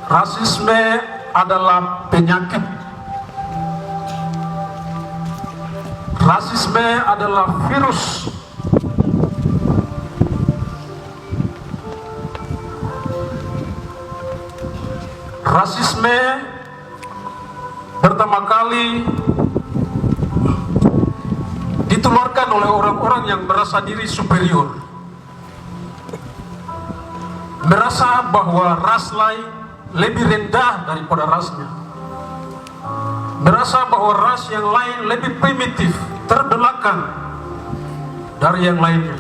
Rasisme adalah penyakit. Rasisme adalah virus. Rasisme pertama kali ditularkan oleh orang-orang yang merasa diri superior, merasa bahwa ras lain lebih rendah daripada rasnya, merasa bahwa ras yang lain lebih primitif, terbelakang dari yang lainnya.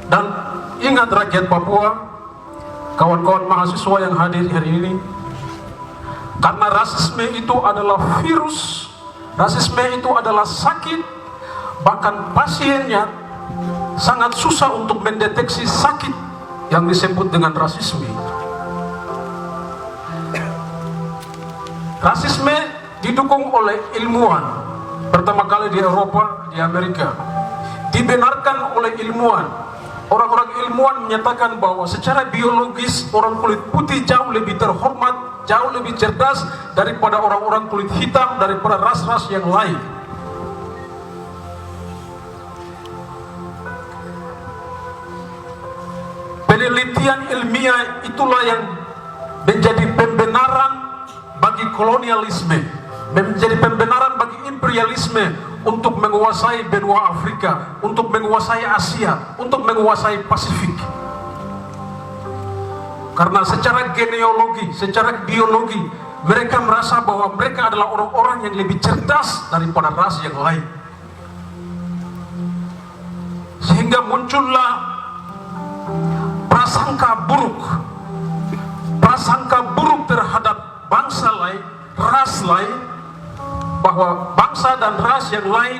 Dan ingat rakyat Papua, kawan-kawan mahasiswa yang hadir hari ini, karena rasisme itu adalah virus, rasisme itu adalah sakit, bahkan pasiennya sangat susah untuk mendeteksi sakit yang disebut dengan rasisme. Rasisme didukung oleh ilmuwan, pertama kali di Eropa, di Amerika, dibenarkan oleh ilmuwan. Orang-orang ilmuwan menyatakan bahwa secara biologis orang kulit putih jauh lebih terhormat, jauh lebih cerdas daripada orang-orang kulit hitam, daripada ras-ras yang lain. Penelitian ilmiah itulah yang menjadi pembenaran bagi kolonialisme, menjadi pembenaran bagi imperialisme untuk menguasai benua Afrika, untuk menguasai Asia, untuk menguasai Pasifik. Karena secara genealogi, secara biologi, mereka merasa bahwa mereka adalah orang-orang yang lebih cerdas daripada ras yang lain. Sehingga muncullah prasangka buruk terhadap bangsa lain, ras lain, bahwa bangsa dan ras yang lain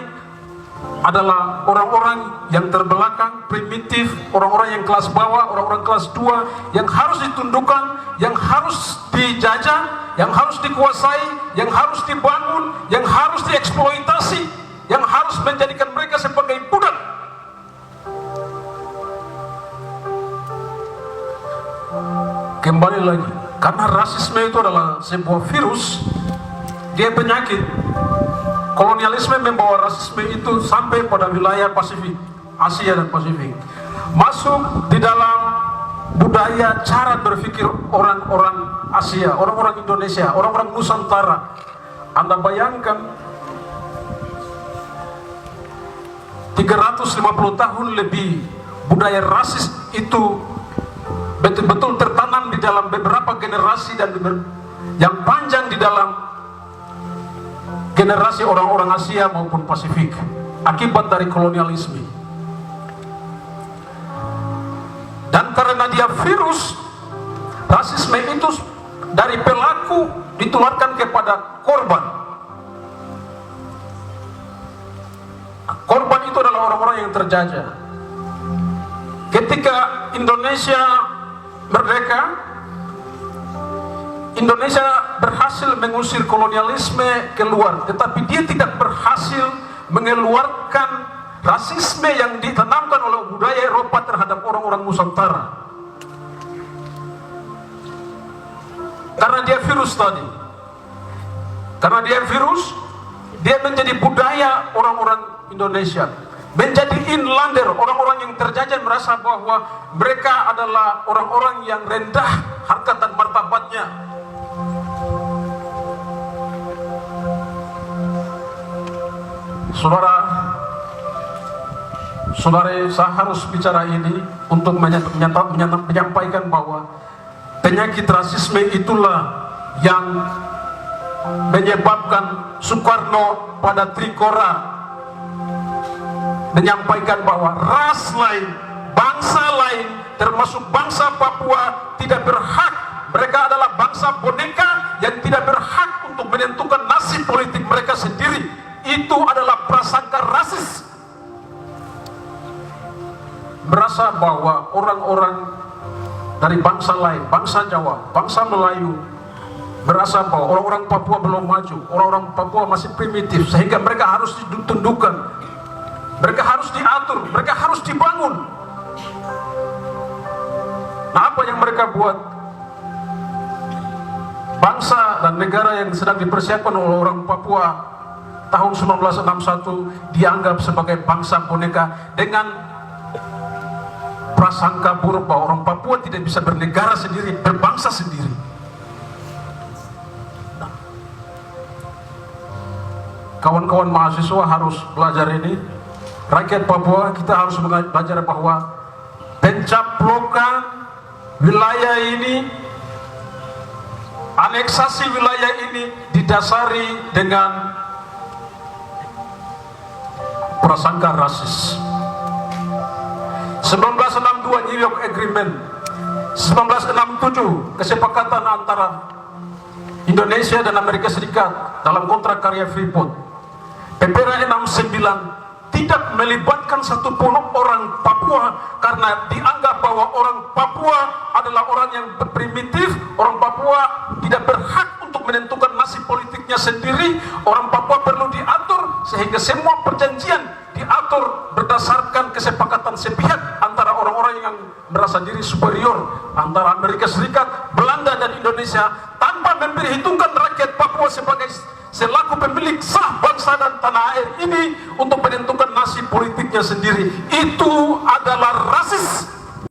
adalah orang-orang yang terbelakang, primitif, orang-orang yang kelas bawah, orang-orang kelas 2, yang harus ditundukkan, yang harus dijajah, yang harus dikuasai, yang harus dibangun, yang harus dieksploitasi, yang harus menjadikan mereka sebagai budak. Kembali lagi, karena rasisme itu adalah sebuah virus, dia penyakit. Kolonialisme membawa rasisme itu sampai pada wilayah Pasifik, Asia dan Pasifik, masuk di dalam budaya cara berpikir orang-orang Asia, orang-orang Indonesia, orang-orang Nusantara. Anda bayangkan 350 tahun lebih budaya rasis itu betul-betul tertanam di dalam beberapa generasi dan yang panjang di dalam generasi orang-orang Asia maupun Pasifik akibat dari kolonialisme. Dan karena dia virus, rasisme itu dari pelaku ditularkan kepada korban. Korban itu adalah orang-orang yang terjajah. Ketika Indonesia merdeka, Indonesia berhasil mengusir kolonialisme keluar, tetapi dia tidak berhasil mengeluarkan rasisme yang ditanamkan oleh budaya Eropa terhadap orang-orang Nusantara. Karena dia virus tadi. Karena dia virus, dia menjadi budaya orang-orang Indonesia, menjadi inlander, orang-orang yang terjajah merasa bahwa mereka adalah orang-orang yang rendah harkat dan martabatnya. Saudara, saya harus bicara ini untuk menyampaikan bahwa penyakit rasisme itulah yang menyebabkan Soekarno pada Trikora menyampaikan bahwa ras lain, bangsa lain, termasuk bangsa Papua tidak berhak, mereka adalah bangsa boneka yang tidak berhak untuk menentukan nasib politik mereka sendiri. Itu adalah prasangka rasis. Merasa bahwa orang-orang dari bangsa lain, bangsa Jawa, bangsa Melayu, merasa bahwa orang-orang Papua belum maju, orang-orang Papua masih primitif, sehingga mereka harus ditundukkan, mereka harus diatur, mereka harus dibangun. Nah, apa yang mereka buat? Bangsa dan negara yang sedang dipersiapkan oleh orang Papua tahun 1961 dianggap sebagai bangsa boneka dengan prasangka buruk bahwa orang Papua tidak bisa bernegara sendiri, berbangsa sendiri. Nah, kawan-kawan mahasiswa harus belajar ini. Rakyat Papua kita harus belajar bahwa pencaplokan wilayah ini, aneksasi wilayah ini didasari dengan prasangka rasis. 1962 New York Agreement, 1967 kesepakatan antara Indonesia dan Amerika Serikat dalam kontrak karya Freeport, PPRA 69 tidak melibatkan satupun orang Papua karena dianggap bahwa orang Papua adalah orang yang primitif, orang Papua tidak berhak untuk menentukan nasib politiknya sendiri, orang Papua perlu diatur sehingga semua perjanjian diatur berdasarkan kesepakatan sepihak antara orang-orang yang merasa diri superior antara Amerika Serikat, Belanda dan Indonesia tanpa memperhitungkan rakyat Papua sebagai selaku pemilik sah bangsa dan tanah air ini untuk menentukan nasib politiknya sendiri. Itu adalah rasis